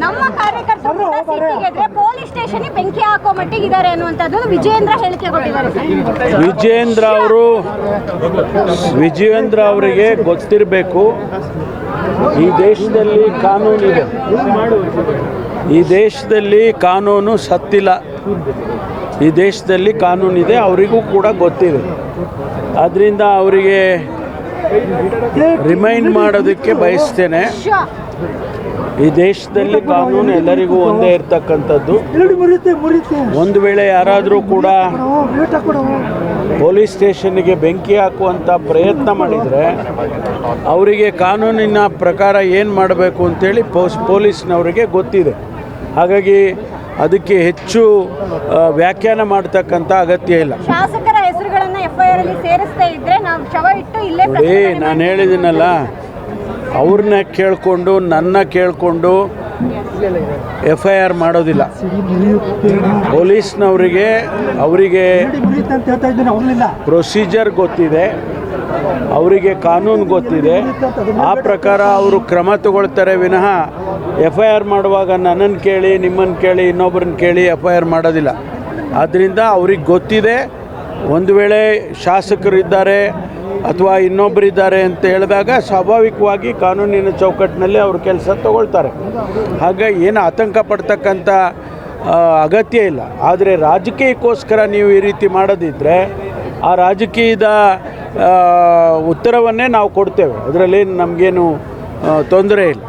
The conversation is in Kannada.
ನಮ್ಮ ಕಾರ್ಯಕರ್ತರು ಸಿಟ್ಟಿಗೆದ್ರೆ ಪೊಲೀಸ್ ಸ್ಟೇಷನ್ ಬೆಂಕಿ ಹಾಕೋ ಮಟ್ಟಿಗೆ ಇದ್ದಾರೆ ಅನ್ನುವಂಥದ್ದು ವಿಜಯೇಂದ್ರ ಹೇಳಿಕೆ ಕೊಟ್ಟಿದ್ದಾರೆ. ವಿಜಯೇಂದ್ರ ಅವರಿಗೆ ಗೊತ್ತಿರಬೇಕು, ಈ ದೇಶದಲ್ಲಿ ಕಾನೂನಿದೆ, ಈ ದೇಶದಲ್ಲಿ ಕಾನೂನು ಸತ್ತಿಲ್ಲ, ಈ ದೇಶದಲ್ಲಿ ಕಾನೂನಿದೆ, ಅವರಿಗೂ ಕೂಡ ಗೊತ್ತಿದೆ. ಆದ್ದರಿಂದ ಅವರಿಗೆ ರಿಮೈಂಡ್ ಮಾಡೋದಕ್ಕೆ ಬಯಸ್ತೇನೆ, ಈ ದೇಶದಲ್ಲಿ ಕಾನೂನು ಎಲ್ಲರಿಗೂ ಒಂದೇ ಇರ್ತಕ್ಕಂಥದ್ದು. ಒಂದು ವೇಳೆ ಯಾರಾದರೂ ಕೂಡ ಪೊಲೀಸ್ ಸ್ಟೇಷನ್ಗೆ ಬೆಂಕಿ ಹಾಕುವಂಥ ಪ್ರಯತ್ನ ಮಾಡಿದರೆ ಅವರಿಗೆ ಕಾನೂನಿನ ಪ್ರಕಾರ ಏನು ಮಾಡಬೇಕು ಅಂತೇಳಿ ಪೊಲೀಸ್ನವರಿಗೆ ಗೊತ್ತಿದೆ. ಹಾಗಾಗಿ ಅದಕ್ಕೆ ಹೆಚ್ಚು ವ್ಯಾಖ್ಯಾನ ಮಾಡ್ತಕ್ಕಂಥ ಅಗತ್ಯ ಇಲ್ಲ. ಶಾಸಕರ ಹೆಸರುಗಳನ್ನು FIR ಅಲ್ಲಿ ಸೇರಿಸ್ತಾ ಇದ್ರೆ ನಾವು ಶವ ಇಟ್ಟು ಇಲ್ಲೇ ನಾನು ಹೇಳಿದ್ದೀನಲ್ಲ, ಅವ್ರನ್ನ ಕೇಳಿಕೊಂಡು ನನ್ನ ಕೇಳಿಕೊಂಡು FIR ಮಾಡೋದಿಲ್ಲ. ಪೊಲೀಸ್ನವರಿಗೆ ಅವರಿಗೆ ಪ್ರೊಸೀಜರ್ ಗೊತ್ತಿದೆ, ಅವರಿಗೆ ಕಾನೂನು ಗೊತ್ತಿದೆ, ಆ ಪ್ರಕಾರ ಅವರು ಕ್ರಮ ತಗೊಳ್ತಾರೆ ವಿನಃ FIR ಮಾಡುವಾಗ ನನ್ನನ್ನು ಕೇಳಿ ನಿಮ್ಮನ್ನು ಕೇಳಿ ಇನ್ನೊಬ್ಬರನ್ನ ಕೇಳಿ FIR ಮಾಡೋದಿಲ್ಲ. ಆದ್ದರಿಂದ ಅವ್ರಿಗೆ ಗೊತ್ತಿದೆ, ಒಂದು ವೇಳೆ ಶಾಸಕರಿದ್ದಾರೆ ಅಥವಾ ಇನ್ನೊಬ್ಬರಿದ್ದಾರೆ ಅಂತ ಹೇಳಿದಾಗ ಸ್ವಾಭಾವಿಕವಾಗಿ ಕಾನೂನಿನ ಚೌಕಟ್ಟಿನಲ್ಲಿ ಅವರು ಕೆಲಸ ತಗೊಳ್ತಾರೆ. ಹಾಗಾಗಿ ಏನು ಆತಂಕ ಪಡ್ತಕ್ಕಂಥ ಅಗತ್ಯ ಇಲ್ಲ. ಆದರೆ ರಾಜಕೀಯಕ್ಕೋಸ್ಕರ ನೀವು ಈ ರೀತಿ ಮಾಡೋದಿದ್ದರೆ ಆ ರಾಜಕೀಯದ ಉತ್ತರವನ್ನೇ ನಾವು ಕೊಡ್ತೇವೆ, ಅದರಲ್ಲಿ ನಮಗೇನು ತೊಂದರೆ ಇಲ್ಲ.